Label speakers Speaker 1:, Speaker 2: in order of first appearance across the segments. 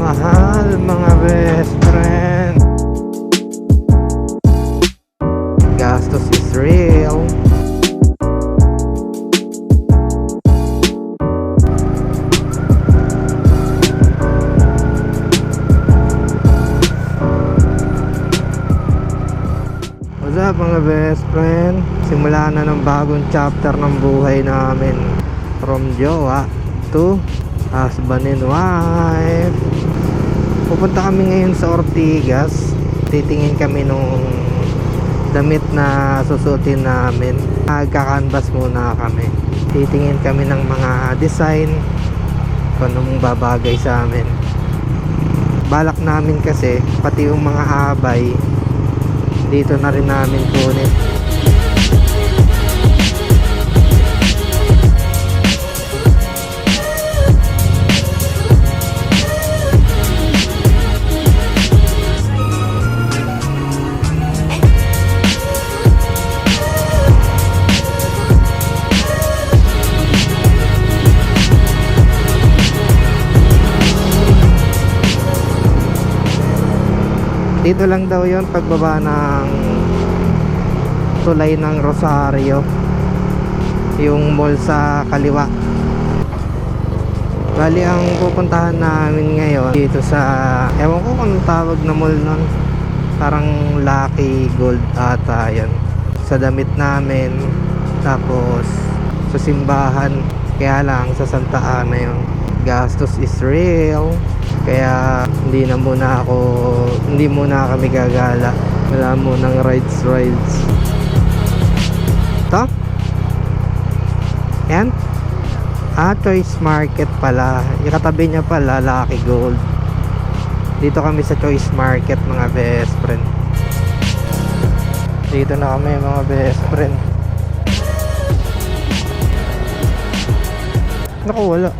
Speaker 1: mahal mga best friend. Gastos is real. What's up mga best friend? Simula na ng bagong chapter ng buhay namin. From jowa to husband and wife. Pupunta kami ngayon sa Ortigas. Titingin kami nung damit na susutin namin. Magka-canvas muna kami. Titingin kami ng mga design kung anong babagay sa amin. Balak namin kasi pati yung mga abay dito na rin namin kunin. Dito lang daw yon pagbaba ng tulay ng Rosario, yung mall sa kaliwa. Bali ang pupuntahan namin ngayon dito sa, ewan ko kung tawag na mall nun, parang Lucky Gold ata yan. Sa damit namin, tapos sa simbahan. Kaya lang sa Santa Ana yun. Gastos is real. Kaya hindi muna kami gagala. Wala munang rides. Ito? Yan? Choice Market pala. Yung katabi niya pala, Lucky Gold. Dito kami sa Choice Market mga best friend. Dito na kami mga best friend. Naku, wala.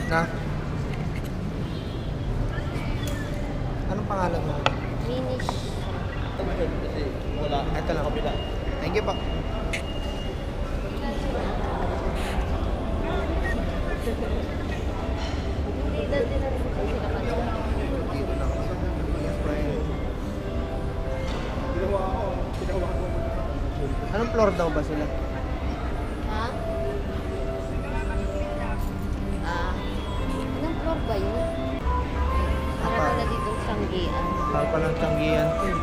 Speaker 1: Na? Anong pangalan mo?
Speaker 2: Minish.
Speaker 3: Kasi wala.
Speaker 1: Ito lang.
Speaker 3: Kabila.
Speaker 1: Thank you po.
Speaker 2: Hindi dati na rin kasi sila
Speaker 1: Dito na ako sa best friend. Anong floor daw ba sila?
Speaker 2: Ha? Anong floor ba yun? Para na dito sanggian.
Speaker 1: Para palang tiyanggihan ko eh.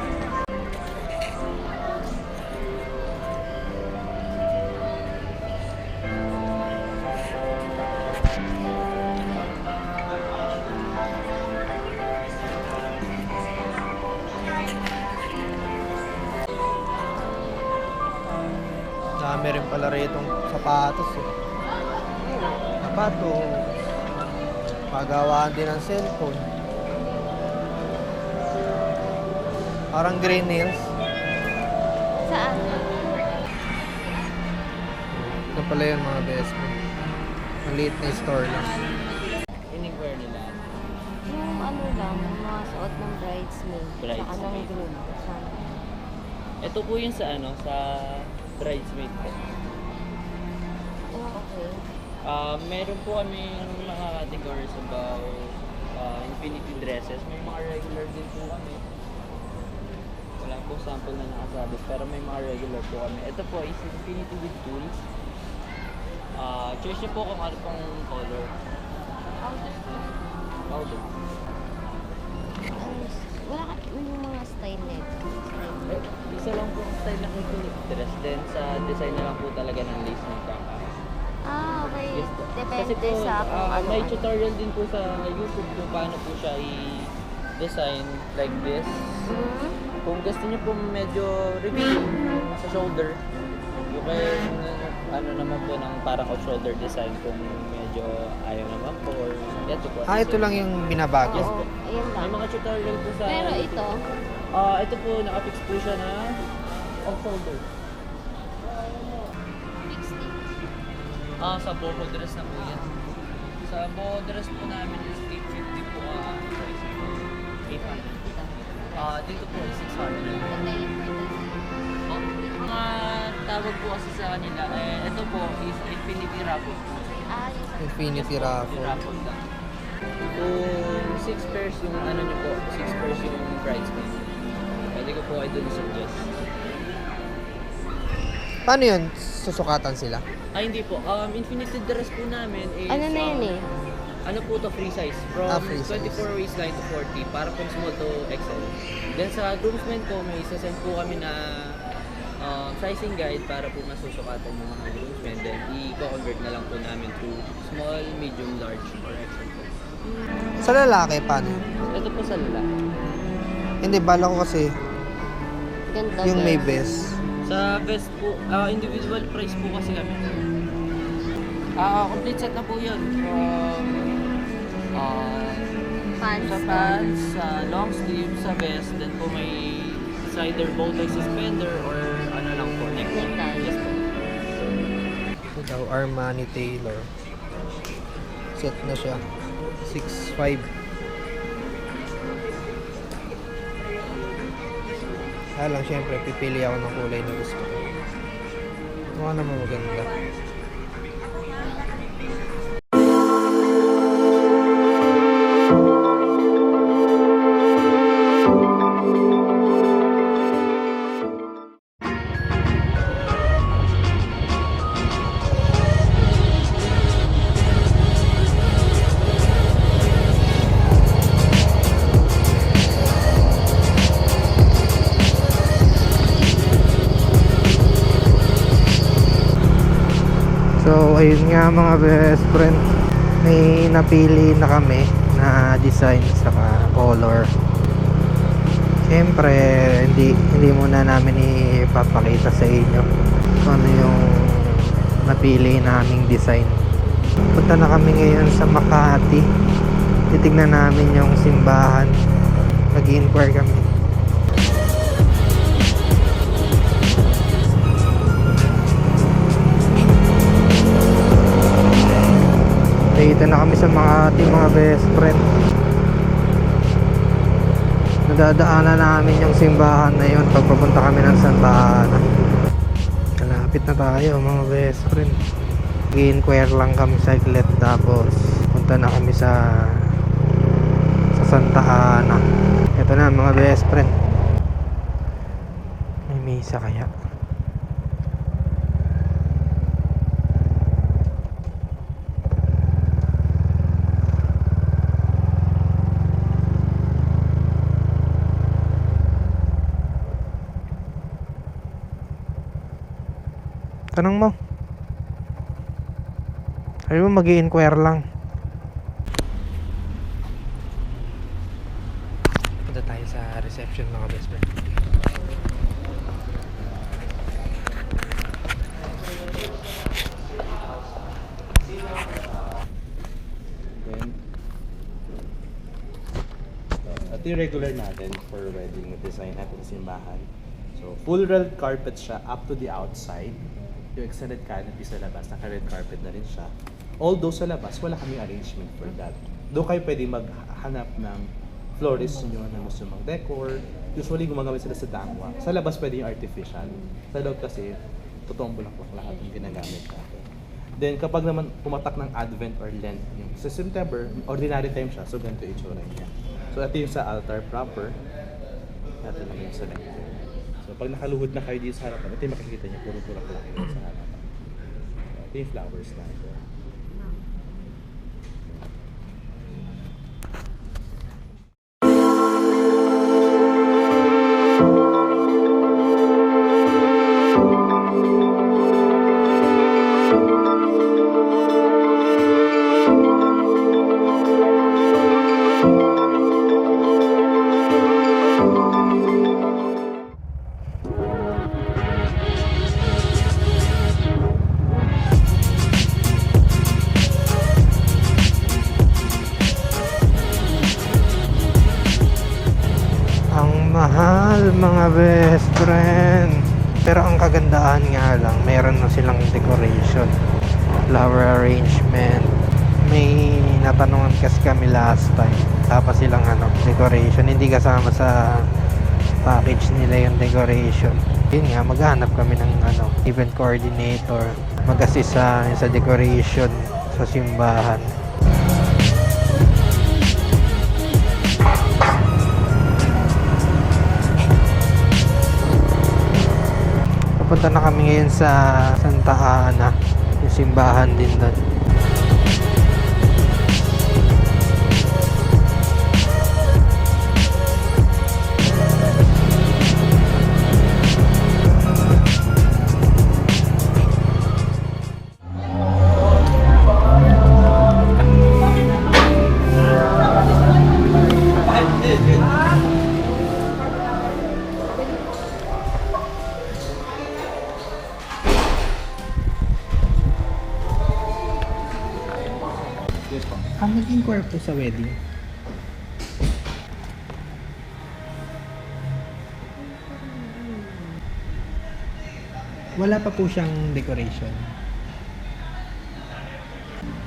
Speaker 1: Dami rin pala rito sapatos eh. Sapatos. Pagawaan din ng cellphone. Parang Green Hills.
Speaker 2: Saan?
Speaker 1: Ito pala yun mga best friend. Maliit na store lang.
Speaker 3: Anywhere nila.
Speaker 2: Yung ano lang, yung mga suot ng bridesmaid. Saka ng
Speaker 3: Bridesmaid.
Speaker 2: groom. Saan?
Speaker 3: Ito po yun sa sa bridesmaid po.
Speaker 2: Oh, okay.
Speaker 3: Meron po kami mga categories about infinity dresses. May mga regular din po kami. Wala po sample na nakasabit, pero may mga regular po kami. Ito po is infinity with tools. Choice niyo po kung ano pong color. Powder.
Speaker 2: Wala ka, yung mga style nito.
Speaker 3: Isa lang po ang style ng infinity dress. Then sa design na lang po talaga ng lace ng kaka.
Speaker 2: Okay.
Speaker 3: Yes po. Kasi
Speaker 2: Depende
Speaker 3: po,
Speaker 2: sa kung ano.
Speaker 3: may tutorial din po sa YouTube kung paano po siya i-design like this.
Speaker 2: Mhm.
Speaker 3: Kung gusto niyo po medyo revealing sa shoulder, you can ano naman po ng parang off-shoulder design kung medyo ayaw naman po or ito po.
Speaker 1: Ito lang yung binabago.
Speaker 3: Yes
Speaker 2: Oo,
Speaker 3: po.
Speaker 2: ayun
Speaker 3: May
Speaker 2: lang.
Speaker 3: mga tutorial po sa...
Speaker 2: Pero ito,
Speaker 3: Ito po, nakafix po siya na off-shoulder.
Speaker 2: fixed it.
Speaker 3: Sa boho dress na po yan. Sa boho dress po namin is 850 po price. 800. Dito po is 600.
Speaker 2: Maganda yung price.
Speaker 3: Mga tawag po kasi sa kanila, ito po is Infinity Raffle.
Speaker 2: Yung
Speaker 1: Infinity Raffle.
Speaker 3: Raffle lang. Kung 6 pairs yung ano nyo po, 6 pairs yung bridesmaid. Pwede ko po kayo dun suggest.
Speaker 1: Paano yun? Susukatan sila?
Speaker 3: Hindi po. Infinity dress po namin is...
Speaker 2: Ano na yun eh?
Speaker 3: Ano po to, free size. From
Speaker 1: Free size.
Speaker 3: 24 waistline to 40, para from small to XL. Then sa groomsmen po, may isasend po kami na sizing guide para po masusukatan yung mga groomsmen. Then i-convert na lang po namin to small, medium, large, or XL po.
Speaker 1: Sa lalaki, paano?
Speaker 3: Ito po sa lalaki.
Speaker 1: Hindi, bala ko kasi
Speaker 2: Ganda.
Speaker 1: yung may
Speaker 2: guys.
Speaker 1: vest.
Speaker 3: Sa vest po, individual price po kasi kami. Complete set na po yun.
Speaker 2: Pants.
Speaker 3: Sa pants, sa long sleeve, sa vest, then po may either bow tie suspender or ano lang po, necktie.
Speaker 2: Necktie.
Speaker 3: Yes po.
Speaker 1: Ito daw, Armani Taylor. Set na siya. 6'5". Kaya lang, syempre, pipili ako ng kulay na gusto ko. Mukha naman maganda. So, ayun nga mga best friend. May napili na kami na design sa color. Siyempre, hindi muna namin ipapakita sa inyo kung ano yung napili naming design. Punta na kami ngayon sa Makati. Titignan namin yung simbahan. Nag-inquire kami. Dito na kami sa Makati mga best friend. Nadadaanan namin yung simbahan na yun pag papunta kami ng Santa Ana. Malapit na tayo mga best friend. Mag-inquire lang kami saglit tapos punta na kami sa Santa Ana. Ito na mga best friend. May misa kaya? Tanong mo. Sabi mo mag-i-inquire lang. Punta tayo sa reception mga best friend.
Speaker 4: Ito yung regular natin for wedding na design natin sa simbahan. So, full red carpet siya up to the outside. Yung extended canopy sa labas, naka-red carpet na rin siya. Although sa labas, wala kaming arrangement for that. Doon kayo pwede maghanap ng florist nyo na gusto mag-decor. Usually, gumagamit sila sa dangwa. Sa labas, pwede yung artificial. Sa loob kasi, totoong bulaklak lahat yung ginagamit natin. Then, kapag naman pumatak ng Advent or Lent, yung sa September, ordinary time siya, so ganito yung itsura niya. So, ito yung sa altar proper. Ito naman yung sa Lent. So, pag nakaluhod na kayo dito sa harapan, ito yung makikita niyo, puro bulaklak yun sa harapan. Ito yung flowers na ito.
Speaker 1: best friend. Pero ang kagandahan nga lang, meron na silang decoration, flower arrangement. May natanungan kasi kami last time, tapos silang decoration, hindi kasama sa package nila yung decoration. Yun nga, maghanap kami ng event coordinator, mag-assist sa decoration sa simbahan. Papunta na kami ngayon sa Santa Ana, yung simbahan din doon. Nag-inquire po sa wedding. Wala pa po siyang decoration.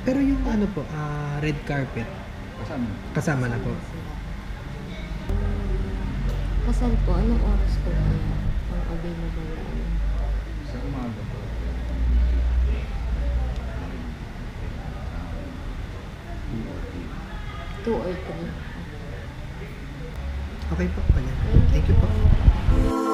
Speaker 1: Pero yung red carpet, kasama na po.
Speaker 2: Kasal po, anong oras po kaya ang available?
Speaker 3: Sa umaga po.
Speaker 2: 2 or 3.
Speaker 1: Okay po, pala. Thank you po.